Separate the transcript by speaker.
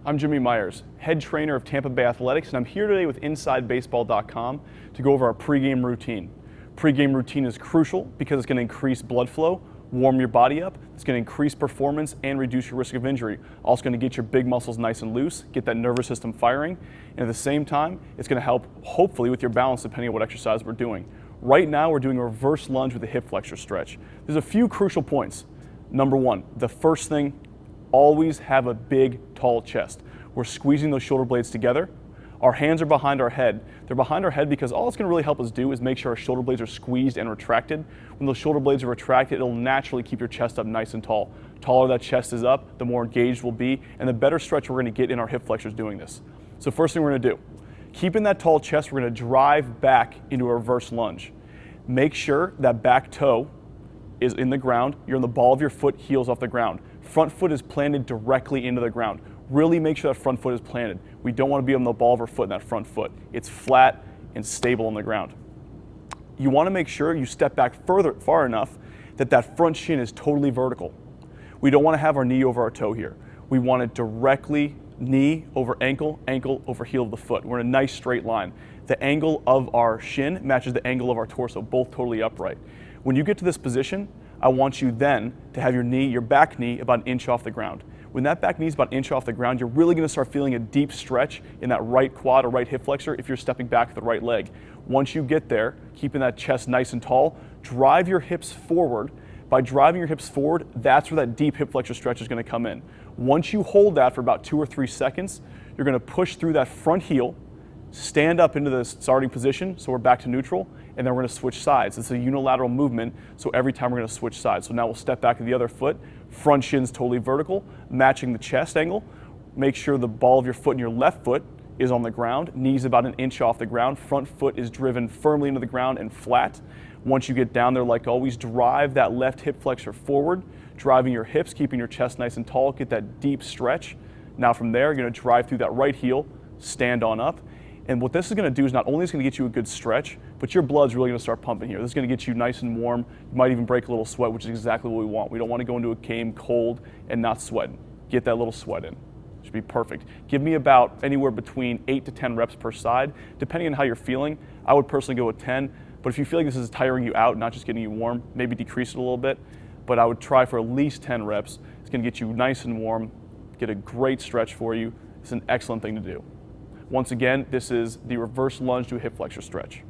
Speaker 1: I'm Jimmy Myers, head trainer of Tampa Bay Athletics, and I'm here today with InsideBaseball.com to go over our pregame routine. Pregame routine is crucial because it's going to increase blood flow, warm your body up, it's going to increase performance and reduce your risk of injury. Also going to get your big muscles nice and loose, get that nervous system firing, and at the same time, it's going to help hopefully with your balance depending on what exercise we're doing. Right now, we're doing a reverse lunge with a hip flexor stretch. There's a few crucial points. Number one, the first thing, always have a big, tall chest. We're squeezing those shoulder blades together. Our hands are behind our head. They're behind our head because all it's going to really help us do is make sure our shoulder blades are squeezed and retracted. When those shoulder blades are retracted, it'll naturally keep your chest up nice and tall. Taller that chest is up, the more engaged we'll be, and the better stretch we're going to get in our hip flexors doing this. So first thing we're going to do, keeping that tall chest, we're going to drive back into a reverse lunge. Make sure that back toe is in the ground. You're in the ball of your foot, heels off the ground. Front foot is planted directly into the ground. Really make sure that front foot is planted. We don't want to be on the ball of our foot in that front foot. It's flat and stable on the ground. You want to make sure you step back far enough that that front shin is totally vertical. We don't want to have our knee over our toe here. We want it directly knee over ankle, ankle over heel of the foot. We're in a nice straight line. The angle of our shin matches the angle of our torso, both totally upright. When you get to this position, I want you then to have your back knee about an inch off the ground. When that back knee is about an inch off the ground, you're really going to start feeling a deep stretch in that right quad or right hip flexor if you're stepping back with the right leg. Once you get there, keeping that chest nice and tall, drive your hips forward. By driving your hips forward, that's where that deep hip flexor stretch is going to come in. Once you hold that for about 2 or 3 seconds, you're going to push through that front heel, stand up into the starting position, so we're back to neutral, and then we're going to switch sides. It's a unilateral movement, so every time we're going to switch sides. So now we'll step back to the other foot, front shin's totally vertical, matching the chest angle. Make sure the ball of your foot and your left foot is on the ground, knees about an inch off the ground, front foot is driven firmly into the ground and flat. Once you get down there, like always, drive that left hip flexor forward, driving your hips, keeping your chest nice and tall, get that deep stretch. Now from there, you're going to drive through that right heel, stand on up. And what this is going to do is not only is going to get you a good stretch, but your blood's really going to start pumping here. This is going to get you nice and warm. You might even break a little sweat, which is exactly what we want. We don't want to go into a game cold and not sweating. Get that little sweat in. Should be perfect. Give me about anywhere between 8 to 10 reps per side, depending on how you're feeling. I would personally go with 10, but if you feel like this is tiring you out, not just getting you warm, maybe decrease it a little bit. But I would try for at least 10 reps. It's going to get you nice and warm, get a great stretch for you. It's an excellent thing to do. Once again, this is the reverse lunge to a hip flexor stretch.